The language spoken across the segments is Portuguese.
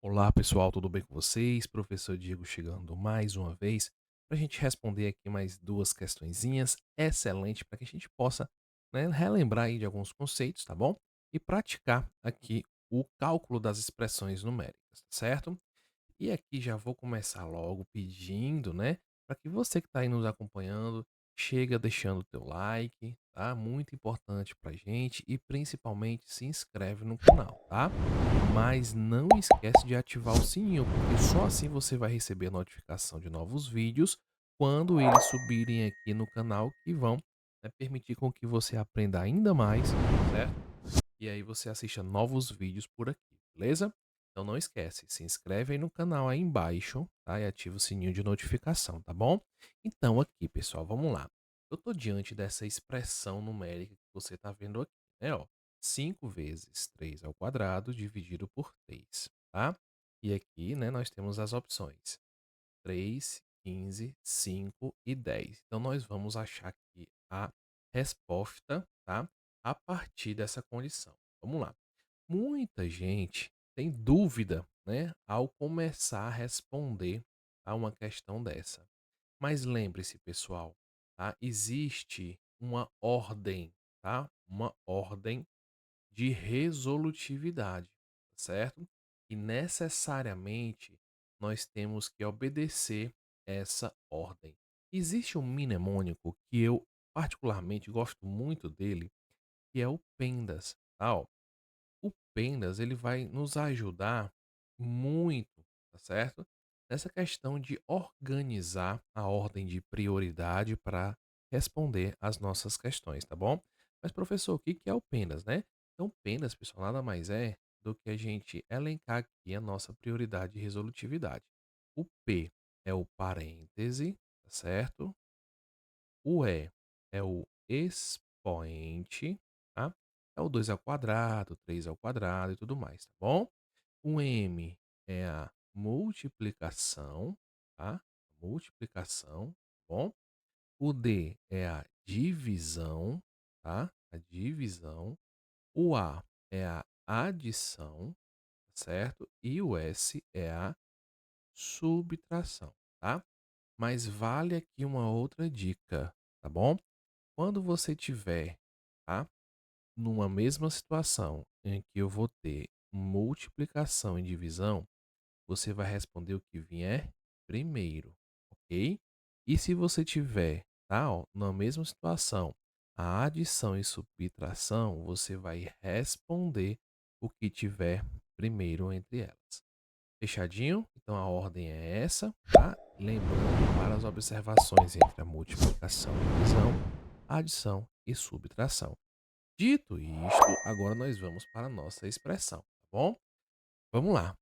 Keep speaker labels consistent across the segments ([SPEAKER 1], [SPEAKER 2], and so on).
[SPEAKER 1] Olá pessoal, tudo bem com vocês? Professor Diego chegando mais uma vez para a gente responder aqui mais duas questõezinhas excelente para que a gente possa, né, relembrar aí de alguns conceitos, tá bom? E praticar aqui o cálculo das expressões numéricas, tá certo? E aqui já vou começar logo pedindo, né, para que você que está aí nos acompanhando, chega deixando o teu like, tá? Muito importante pra gente e principalmente se inscreve no canal, tá? Mas não esquece de ativar o sininho, porque só assim você vai receber a notificação de novos vídeos quando eles subirem aqui no canal que vão, né, permitir com que você aprenda ainda mais, certo? E aí você assista novos vídeos por aqui, beleza? Então não esquece, se inscreve aí no canal aí embaixo, tá? E ativa o sininho de notificação, tá bom? Então aqui, pessoal, vamos lá. Eu tô diante dessa expressão numérica que você tá vendo aqui, né, ó? 5 vezes 3 ao quadrado dividido por 3, tá? E aqui, né, nós temos as opções 3, 15, 5 e 10. Então nós vamos achar aqui a resposta, tá? A partir dessa condição. Vamos lá. Muita gente tem dúvida, né, ao começar a responder a uma questão dessa. Mas lembre-se, pessoal, tá? Existe uma ordem, tá? Uma ordem de resolutividade, certo? E necessariamente nós temos que obedecer essa ordem. Existe um mnemônico que eu particularmente gosto muito dele, que é o PENDAS, tá? Ó, o PENDAS ele vai nos ajudar muito, tá certo? Nessa questão de organizar a ordem de prioridade para responder às nossas questões, tá bom? Mas, professor, o que que é o PENDAS, né? Então, o PENDAS, pessoal, nada mais é do que a gente elencar aqui a nossa prioridade de resolutividade. O P é o parêntese, tá certo? O E é o expoente, tá? É o 2 ao quadrado, 3 ao quadrado e tudo mais, tá bom? O M é a multiplicação, tá? Multiplicação, tá bom? O D é a divisão, tá? A divisão. O A é a adição, certo? E o S é a subtração, tá? Mas vale aqui uma outra dica, tá bom? Quando você tiver, tá, numa mesma situação em que eu vou ter multiplicação e divisão, você vai responder o que vier primeiro, ok? E se você tiver, tá, ó, na mesma situação, a adição e subtração, você vai responder o que tiver primeiro entre elas. Fechadinho? Então a ordem é essa, tá? Lembrando para as observações entre a multiplicação e divisão, adição e subtração. Dito isto, agora nós vamos para a nossa expressão, tá bom? Vamos lá.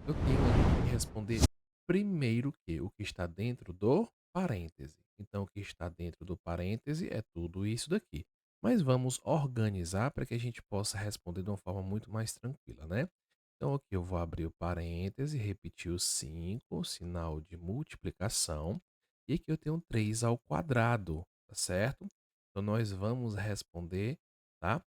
[SPEAKER 1] Eu tenho aqui que responder primeiro que o que está dentro do parêntese. Então, o que está dentro do parêntese é tudo isso daqui. Mas vamos organizar para que a gente possa responder de uma forma muito mais tranquila, né? Então, aqui eu vou abrir o parêntese, repetir o 5, sinal de multiplicação. E aqui eu tenho 3 ao quadrado, tá certo? Então, nós vamos responder, tá?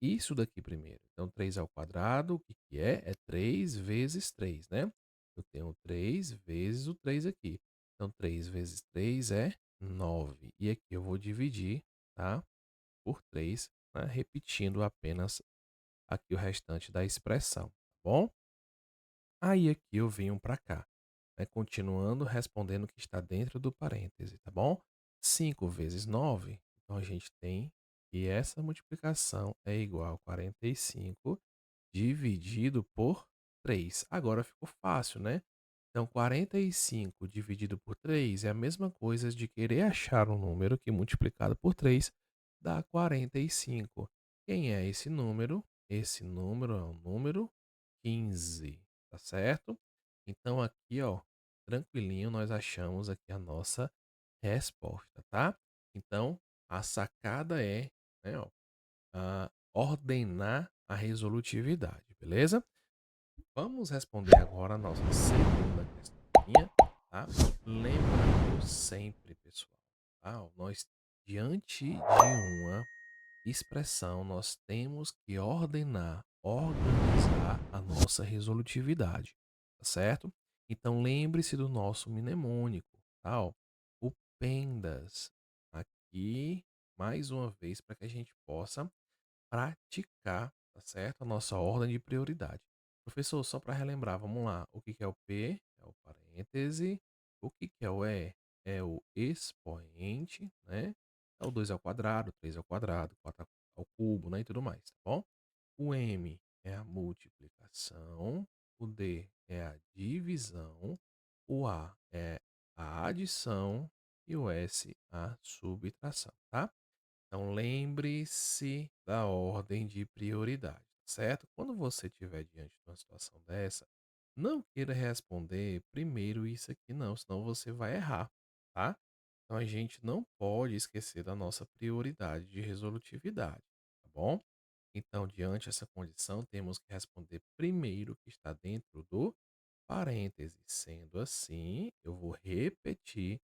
[SPEAKER 1] Isso daqui primeiro. Então, 3 ao quadrado, o que que é? É 3 vezes 3, né? Eu tenho 3 vezes o 3 aqui. Então, 3 vezes 3 é 9. E aqui eu vou dividir, tá? Por 3, né? Repetindo apenas aqui o restante da expressão, tá bom? Aí aqui eu venho para cá, né? Continuando respondendo o que está dentro do parêntese, tá bom? 5 vezes 9, então a gente tem que essa multiplicação é igual a 45 dividido por 3. Agora ficou fácil, né? Então, 45 dividido por 3 é a mesma coisa de querer achar um número que multiplicado por 3 dá 45. Quem é esse número? Esse número é o número 15, tá certo? Então, aqui, ó, tranquilinho, nós achamos aqui a nossa resposta, tá? Então, a sacada é, né, ó, ordenar a resolutividade, beleza? Vamos responder agora a nossa segunda questãozinha, tá? Lembrando sempre, pessoal, tá? Ó, nós, diante de uma expressão, nós temos que ordenar, organizar a nossa resolutividade. tá certo? Então lembre-se do nosso mnemônico, tá? Ó, o pendas. Aqui, mais uma vez, para que a gente possa praticar, tá certo? A nossa ordem de prioridade. Professor, só para relembrar, vamos lá. O que que é o P? É o parêntese. O que que é o E? É o expoente, né? É o 2 ao quadrado, 3 ao quadrado, 4 ao cubo, né? E tudo mais, tá bom? O M é a multiplicação. O D é a divisão. O A é a adição. E o S a subtração, tá? Então lembre-se da ordem de prioridade, certo? Quando você estiver diante de uma situação dessa, não queira responder primeiro isso aqui não, senão você vai errar, tá? Então a gente não pode esquecer da nossa prioridade de resolutividade, tá bom? Então, diante dessa condição, temos que responder primeiro o que está dentro do parêntese. Sendo assim, eu vou repetir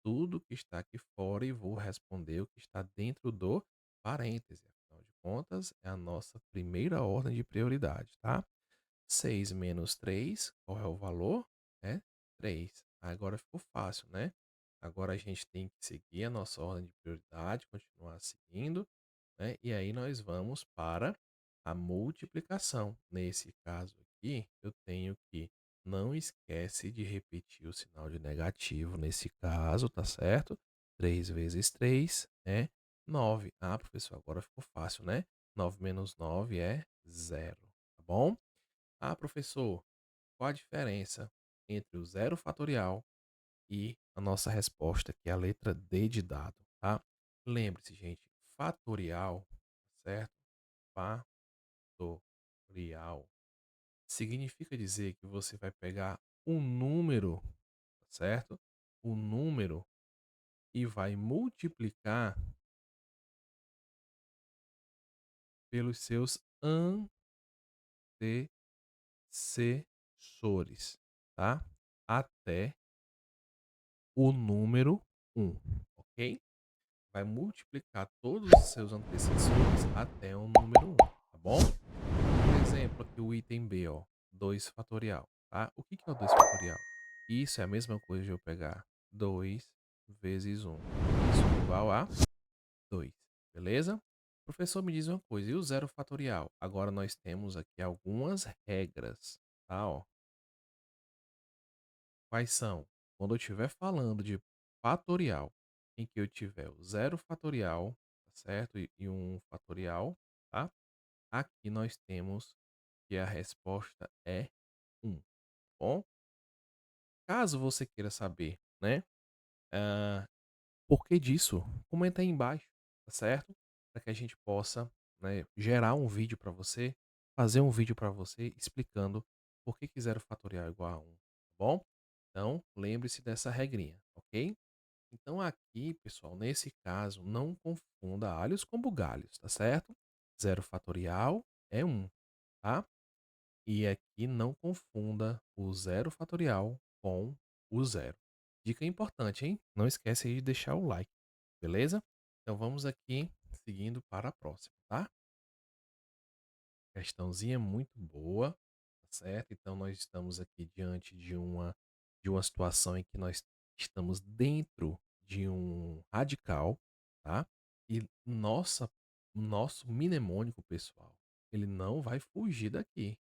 [SPEAKER 1] tudo que está aqui fora e vou responder o que está dentro do parêntese. Afinal de contas, é a nossa primeira ordem de prioridade, tá? 6 menos 3, qual é o valor? É 3. Agora ficou fácil, né? Agora a gente tem que seguir a nossa ordem de prioridade, continuar seguindo, né? E aí nós vamos para a multiplicação. Nesse caso aqui, eu tenho que não esquece de repetir o sinal de negativo nesse caso, tá certo? 3 vezes 3 é 9. Ah, professor, agora ficou fácil, né? 9 menos 9 é zero, tá bom? Ah, professor, qual a diferença entre o zero fatorial e a nossa resposta, que é a letra D de dado, tá? Lembre-se, gente, fatorial, certo? Fatorial significa dizer que você vai pegar um número, certo? O número e vai multiplicar pelos seus antecessores, tá? Até o número um, ok? Vai multiplicar todos os seus antecessores até o número um, tá bom? Por exemplo, aqui o item B, ó, 2 fatorial, tá? O que que é o 2 fatorial? Isso é a mesma coisa de eu pegar 2 vezes um. Isso é igual a 2, beleza? Professor, me diz uma coisa, e o zero fatorial? Agora nós temos aqui algumas regras, tá? Ó, quais são? Quando eu estiver falando de fatorial, em que eu tiver o zero fatorial, tá certo? E um fatorial, tá? Aqui nós temos que a resposta é um. Bom, caso você queira saber, né, ah, por que disso, comenta aí embaixo, tá certo? Para que a gente possa, né, gerar um vídeo para você, fazer um vídeo para você explicando por que que 0 fatorial é igual a 1, tá bom? Então, lembre-se dessa regrinha, ok? Então aqui, pessoal, nesse caso, não confunda alhos com bugalhos, tá certo? 0 fatorial é 1, tá? E aqui não confunda o zero fatorial com o zero. Dica importante, hein? Não esquece aí de deixar o like, beleza? Então vamos aqui seguindo para a próxima, tá? Questãozinha muito boa, tá certo? Então nós estamos aqui diante de uma situação em que nós estamos dentro de um radical, tá? E nosso mnemônico, pessoal, ele não vai fugir daqui.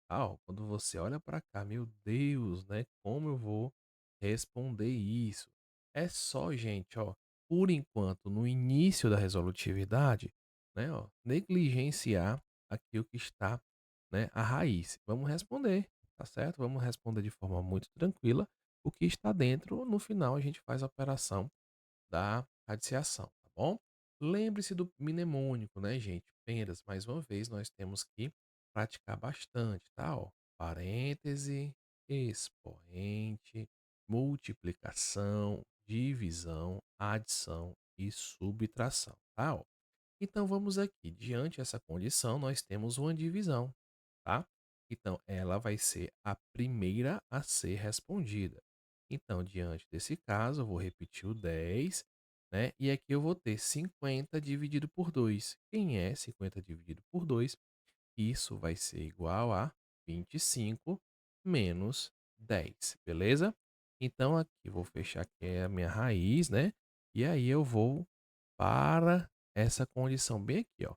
[SPEAKER 1] Ah, ó, quando você olha para cá, meu Deus, né? Como eu vou responder isso? É só, gente, ó, por enquanto, no início da resolutividade, né, ó, negligenciar aquilo que está, né, a raiz. Vamos responder, tá certo? Vamos responder de forma muito tranquila. O que está dentro, no final, a gente faz a operação da radiciação, tá bom? Lembre-se do mnemônico, né, gente? Pendas, mais uma vez, nós temos que praticar bastante, tá? Ó, parêntese, expoente, multiplicação, divisão, adição e subtração, tá? Ó, então vamos aqui, diante dessa condição, nós temos uma divisão, tá? Então ela vai ser a primeira a ser respondida. Então, diante desse caso, eu vou repetir o 10, né? E aqui eu vou ter 50 dividido por 2. Quem é 50 dividido por 2? Isso vai ser igual a 25. menos 10, beleza? Então aqui, vou fechar aqui a minha raiz, né? E aí eu vou para essa condição bem aqui, ó.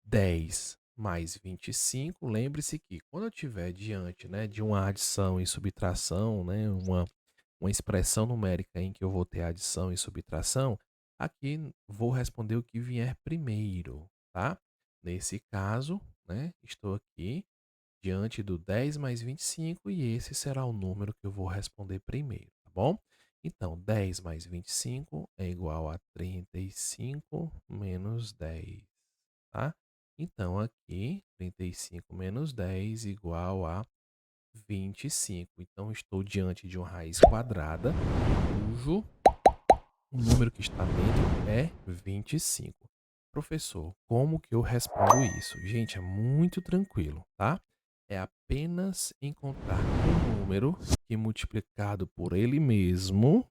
[SPEAKER 1] 10 mais 25. Lembre-se que quando eu estiver diante, né, de uma adição e subtração, né, uma expressão numérica em que eu vou ter adição e subtração, aqui vou responder o que vier primeiro, tá? Nesse caso, né, estou aqui diante do 10 mais 25 e esse será o número que eu vou responder primeiro, tá bom? Então, 10 mais 25 é igual a 35 menos 10, tá? Então, aqui, 35 menos 10 igual a 25. Então, estou diante de uma raiz quadrada, cujo o número que está dentro é 25. Professor, como que eu respondo isso? Gente, é muito tranquilo, tá? É apenas encontrar um número que multiplicado por ele mesmo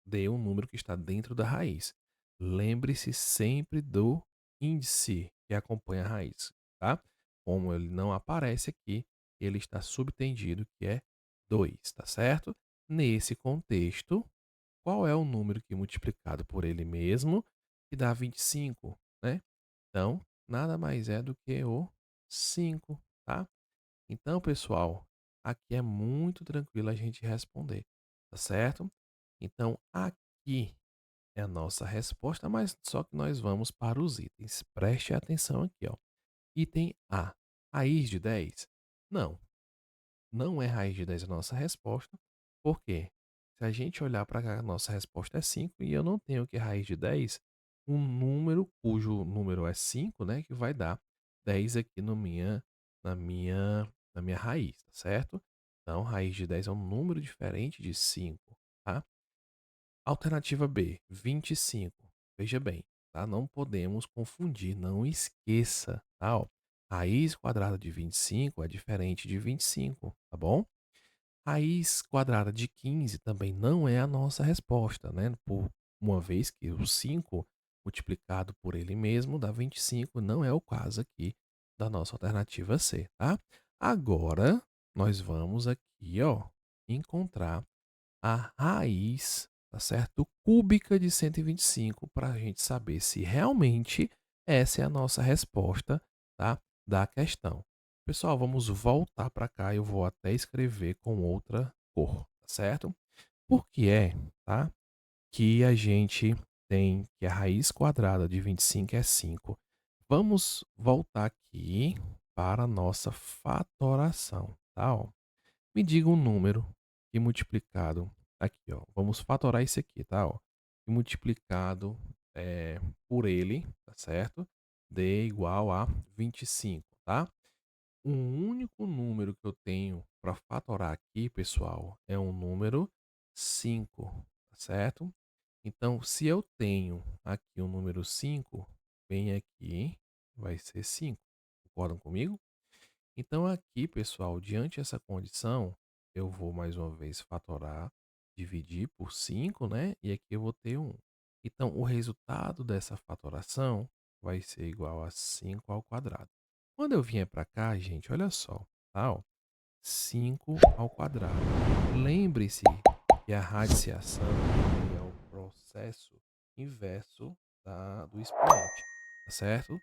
[SPEAKER 1] dê um número que está dentro da raiz. Lembre-se sempre do índice que acompanha a raiz, tá? Como ele não aparece aqui, ele está subtendido, que é 2, tá certo? Nesse contexto, qual é o número que multiplicado por ele mesmo que dá 25, né? Então, nada mais é do que o 5, tá? Então, pessoal, aqui é muito tranquilo a gente responder, tá certo? Então, aqui é a nossa resposta, mas só que nós vamos para os itens. Preste atenção aqui, ó. Item A, raiz de 10? Não, não é raiz de 10 a nossa resposta. Por quê? Se a gente olhar para cá, a nossa resposta é 5 e eu não tenho que raiz de 10, um número cujo número é 5, né, que vai dar 10 aqui no na minha, na minha raiz, tá certo? Então, raiz de 10 é um número diferente de 5, tá? Alternativa B, 25. Veja bem, tá? Não podemos confundir, não esqueça, tá? Ó, raiz quadrada de 25 é diferente de 25, tá bom? Raiz quadrada de 15 também não é a nossa resposta, né? Por uma vez que o 5 multiplicado por ele mesmo dá 25, não é o caso aqui da nossa alternativa C, tá? Agora, nós vamos aqui, ó, encontrar a raiz, tá certo? Cúbica de 125 para a gente saber se realmente essa é a nossa resposta, tá? Da questão. Pessoal, vamos voltar para cá. Eu vou até escrever com outra cor, tá certo? Por que é, tá? Que a gente tem que a raiz quadrada de 25 é 5. Vamos voltar aqui para a nossa fatoração, tá? Ó. Me diga um número que multiplicado aqui, ó, vamos fatorar esse aqui, tá, ó, que multiplicado, por ele, tá certo, dê igual a 25, tá. Um único número que eu tenho para fatorar aqui, pessoal, é um número 5, tá certo. Então, se eu tenho aqui o número 5, bem aqui vai ser 5. Concordam comigo? Então, aqui, pessoal, diante dessa condição, eu vou mais uma vez fatorar, dividir por 5, né? E aqui eu vou ter 1. Então, o resultado dessa fatoração vai ser igual a 5 ao quadrado. Quando eu vier para cá, gente, olha só, tá? Ó, 5 ao quadrado. Lembre-se que a radiciação é o processo inverso do expoente, tá certo?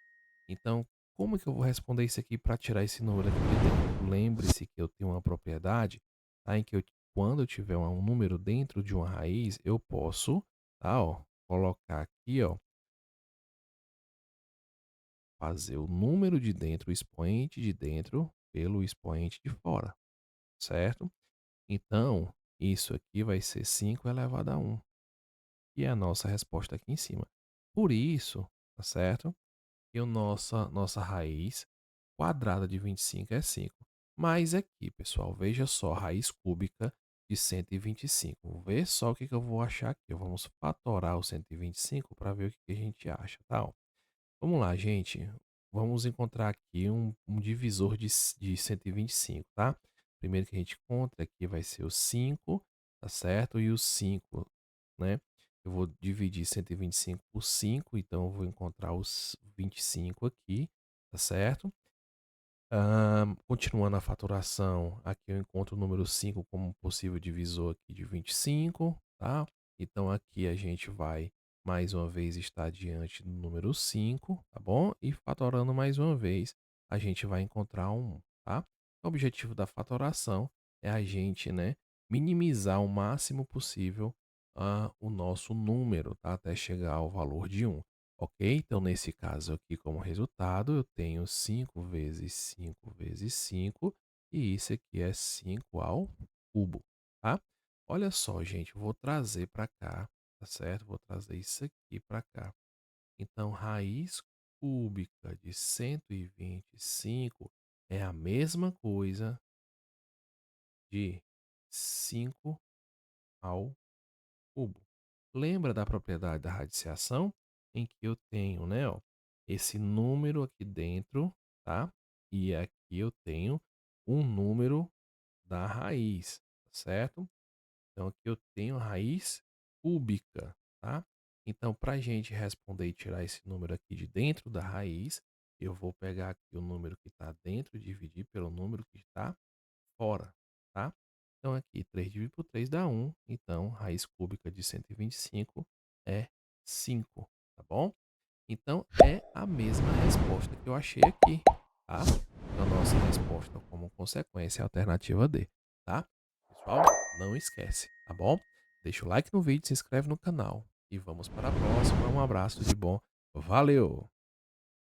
[SPEAKER 1] Então, como que eu vou responder isso aqui para tirar esse número aqui de dentro? Lembre-se que eu tenho uma propriedade, tá? Em que quando eu tiver um número dentro de uma raiz, eu posso, tá? Ó, colocar aqui, ó, fazer o número de dentro, o expoente de dentro, pelo expoente de fora, certo? Então, isso aqui vai ser 5 elevado a 1, que é a nossa resposta aqui em cima. Por isso, tá certo? Que a nossa raiz quadrada de 25 é 5. Mas aqui, pessoal, veja só, raiz cúbica de 125. Vê só o que eu vou achar aqui. Vamos fatorar o 125 para ver o que a gente acha, tá? Ó, vamos lá, gente. Vamos encontrar aqui um divisor de 125, tá? Primeiro que a gente encontra aqui vai ser o 5, tá certo? E o 5, né? Eu vou dividir 125 por 5, então eu vou encontrar os 25 aqui, tá certo? Continuando a faturação, aqui eu encontro o número 5 como possível divisor aqui de 25, tá? Então aqui a gente vai mais uma vez estar diante do número 5, tá bom? E fatorando mais uma vez, a gente vai encontrar um 1, tá? O objetivo da fatoração é a gente, né, minimizar o máximo possível o nosso número, tá? Até chegar ao valor de 1. Ok? Então, nesse caso aqui, como resultado, eu tenho 5 vezes 5 vezes 5 e isso aqui é 5 ao cubo, tá? Olha só, gente, eu vou trazer para cá, tá certo? Vou trazer isso aqui para cá. Então, raiz cúbica de 125 é a mesma coisa de 5 ao cubo. Lembra da propriedade da radiciação? Em que eu tenho, né, ó, esse número aqui dentro, tá? E aqui eu tenho um número da raiz, tá certo? Então aqui eu tenho a raiz cúbica, tá? Então, para a gente responder e tirar esse número aqui de dentro da raiz, eu vou pegar aqui o número que está dentro e dividir pelo número que está fora, tá? Então aqui 3 dividido por 3 dá 1, então raiz cúbica de 125 é 5, tá bom? Então é a mesma resposta que eu achei aqui, tá? Então nossa resposta como consequência é a alternativa D, tá? Pessoal, não esquece, tá bom? Deixa o like no vídeo, se inscreve no canal e vamos para a próxima. Um abraço de bom. Valeu!